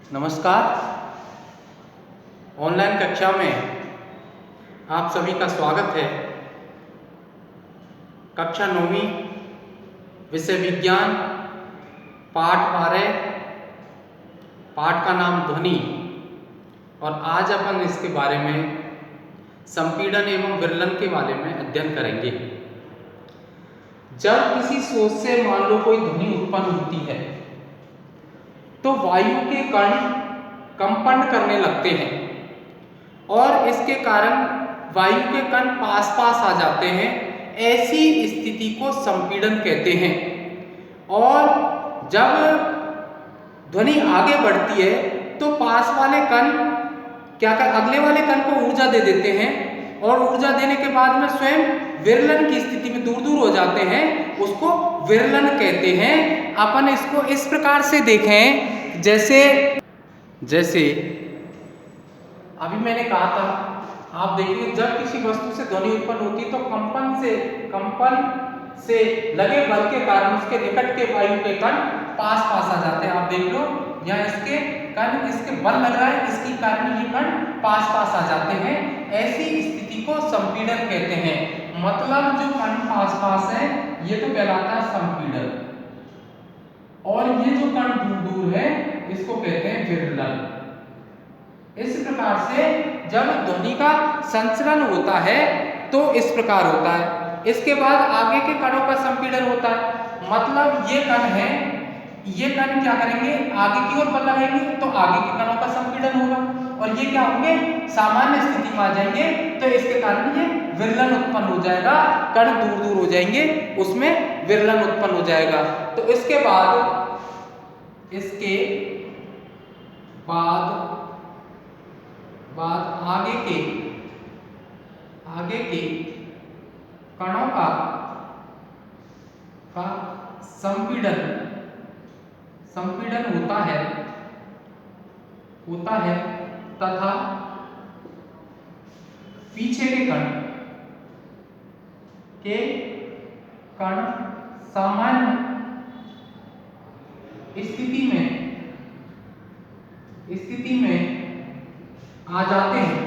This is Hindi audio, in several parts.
नमस्कार। ऑनलाइन कक्षा में आप सभी का स्वागत है। कक्षा 9वीं विषय विज्ञान पाठ 12 पाठ का नाम ध्वनि। और आज अपन इसके बारे में संपीड़न एवं विरलन के बारे में अध्ययन करेंगे। जब किसी स्रोत से मान लो कोई ध्वनि उत्पन्न होती है तो वायु के कण कंपन करने लगते हैं और इसके कारण वायु के कण पास पास आ जाते हैं। ऐसी स्थिति को संपीड़न कहते हैं। और जब ध्वनि आगे बढ़ती है तो पास वाले कण क्या कर अगले वाले कण को ऊर्जा दे देते हैं और ऊर्जा देने के बाद में स्वयं विरलन की स्थिति में दूर दूर हो जाते हैं। उसको विरलन कहते हैं। अपन इसको इस प्रकार से देखें, जैसे अभी मैंने कहा था, आप देखिए जब किसी वस्तु से ध्वनि उत्पन्न होती है तो कंपन से लगे बल के कारण उसके निकट के वायु के कण पास पास आ जाते हैं। आप देख लो यहाँ इसके बल लग रहा है, इसके कारण ये कण पास पास आ जाते हैं। ऐसी स्थिति को संपीड़न कहते हैं। मतलब जो कण पास पास है ये तो कहलाता है संपीड़न, और ये जो कण दूर दूर है इसको कहते हैं विरलन। इस प्रकार से जब ध्वनि का संचरण होता है तो इस प्रकार होता है। इसके बाद आगे के कणों का संपीड़न होता है। मतलब ये कण है, ये कण क्या करेंगे, आगे की ओर बल लगाएंगे तो आगे के कणों का संपीड़न होगा और ये क्या होंगे, सामान्य स्थिति में आ जाएंगे। तो इसके कारण ये विरलन उत्पन्न हो जाएगा, कण दूर दूर हो जाएंगे, उसमें विरलन उत्पन्न हो जाएगा। तो इसके बाद आगे के कणों का संपीड़न होता है तथा पीछे के कण सामान्य स्थिति में आ जाते हैं।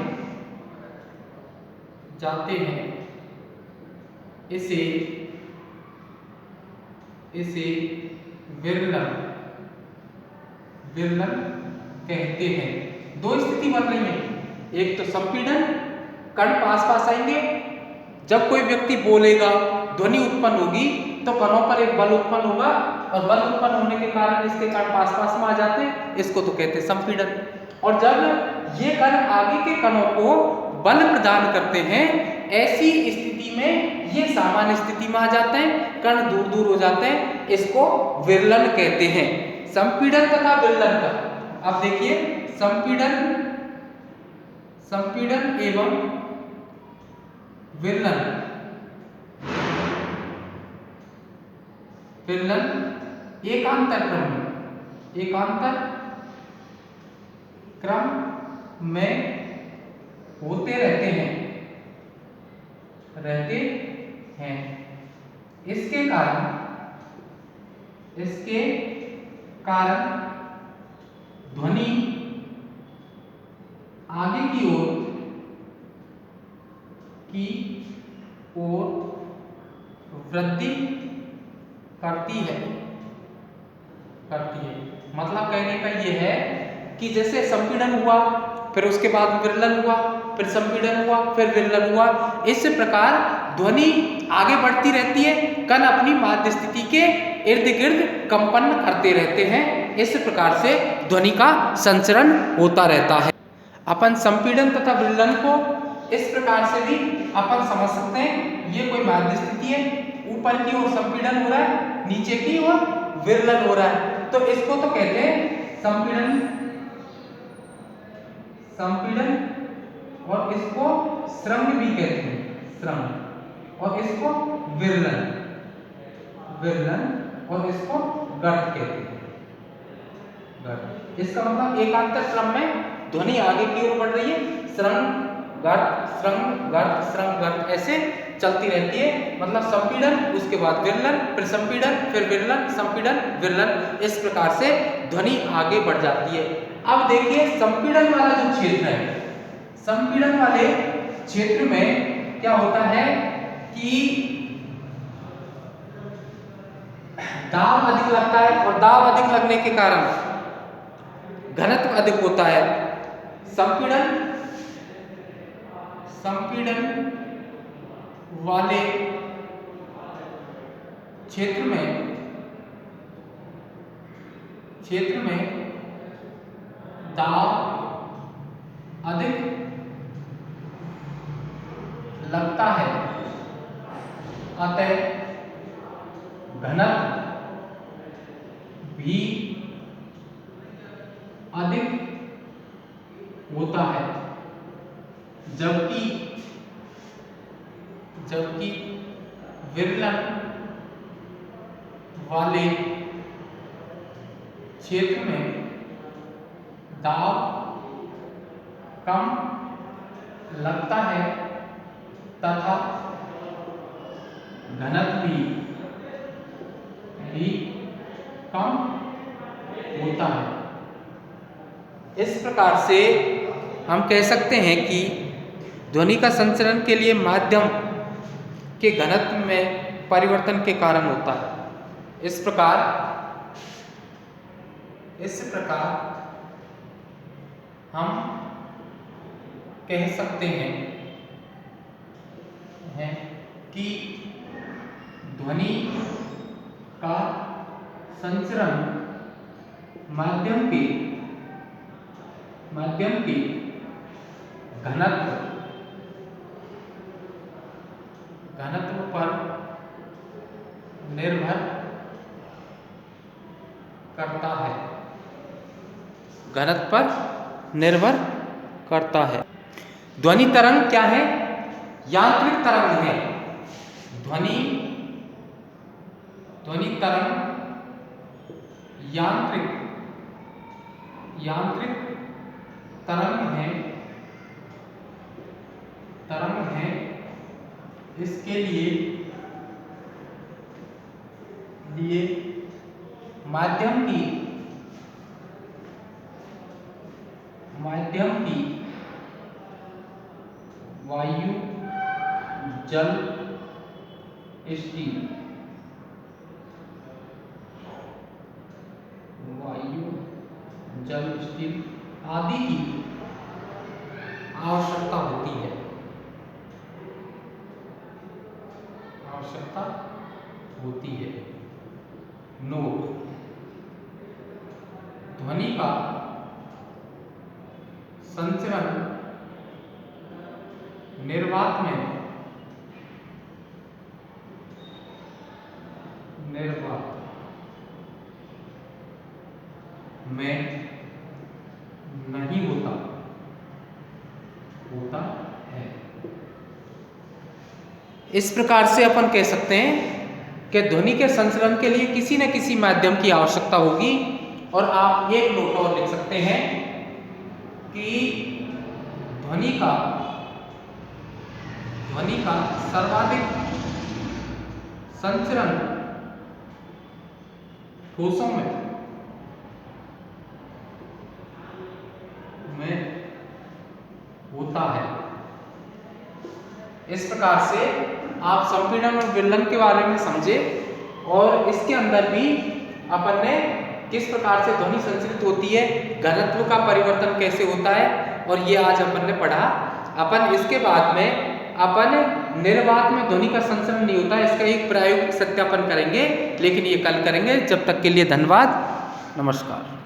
इसे विरलन कहते हैं। दो स्थिति बन रही है, एक तो संपीड़न, कण पास पास आएंगे। जब कोई व्यक्ति बोलेगा, ध्वनि उत्पन्न होगी तो कणों पर एक बल उत्पन्न होगा और बल उत्पन्न होने के कारण इसके कण पास पास में आ जाते हैं, इसको तो कहते हैं संपीड़न। और जब ये कण आगे के कणों को बल प्रदान करते हैं, ऐसी स्थिति में ये सामान्य स्थिति में आ जाते हैं, कण दूर दूर हो जाते हैं, इसको विरलन कहते हैं। संपीड़न तथा विरलन का अब देखिए, संपीड़न एवं विरलन एकांतर क्रम में होते रहते हैं। इसके कारण ध्वनि आगे की ओर वृद्धि करती है। मतलब कहने का ये है कि जैसे संपीड़न हुआ, फिर उसके बाद विरलन हुआ, फिर संपीड़न हुआ, फिर विरलन हुआ। इस प्रकार ध्वनि आगे बढ़ती रहती है, कण अपनी माध्य स्थिति के इर्द गिर्द कंपन करते रहते हैं। इस प्रकार से ध्वनि का संचरण होता रहता है। अपन संपीड़न तथा विरलन को इस प्रकार से भी अपन समझ सकते हैं। ये कोई माध्य स्थिति है, ऊपर की ओर संपीड़न हो रहा है, नीचे की ओर विरलन हो रहा है, तो इसको तो कहते हैं संपीड़न, और इसको स्रंग भी कहते हैं, और इसको विरलन, और इसको गर्त कहते हैं। इसका मतलब एकांतर क्रम में ध्वनि आगे की ओर बढ़ रही है, स्रंग गर्त ऐसे चलती रहती है। मतलब संपीड़न, उसके बाद विरलन, फिर संपीड़न, फिर विरलन, संपीड़न, विरलन, इस प्रकार से ध्वनि आगे बढ़ जाती है। अब देखिए संपीड़न वाला जो क्षेत्र है, संपीड़न वाले क्षेत्र में क्या होता है कि दाब अधिक लगता है और दाब अधिक लगने के कारण घनत्व अधिक होता है। संपीड़न वाले क्षेत्र में दाब अधिक लगता है, अतः घनत्व भी अधिक होता है। जबकि विरलन वाले क्षेत्र में दाब कम लगता है तथा घनत्व भी कम होता है। इस प्रकार से हम कह सकते हैं कि ध्वनि का संचरण के लिए माध्यम के घनत्व में परिवर्तन के कारण होता है। इस प्रकार हम कह सकते हैं कि ध्वनि का संचरण माध्यम के घनत्व पर निर्भर करता है। ध्वनि तरंग क्या है? यांत्रिक तरंग है। ध्वनि तरंग यांत्रिक तरंग है। इसके लिए माध्यम की वायु, जल, स्टील आदि की आवश्यकता होती है। नोट: ध्वनि का संचरण निर्वात में नहीं होता है। इस प्रकार से अपन कह सकते हैं कि ध्वनि के संचरण के लिए किसी न किसी माध्यम की आवश्यकता होगी। और आप एक नोट और लिख सकते हैं कि ध्वनि का सर्वाधिक संचरण ठोसों में होता है। इस प्रकार से आप संपीड़न और विरलन के बारे में समझे और इसके अंदर भी अपन ने किस प्रकार से ध्वनि संचरित होती है, घनत्व का परिवर्तन कैसे होता है, और ये आज अपन ने पढ़ा। अपन इसके बाद में निर्वात में ध्वनि का संचरण नहीं होता है, इसका एक प्रायोगिक सत्यापन करेंगे, लेकिन ये कल करेंगे। जब तक के लिए धन्यवाद, नमस्कार।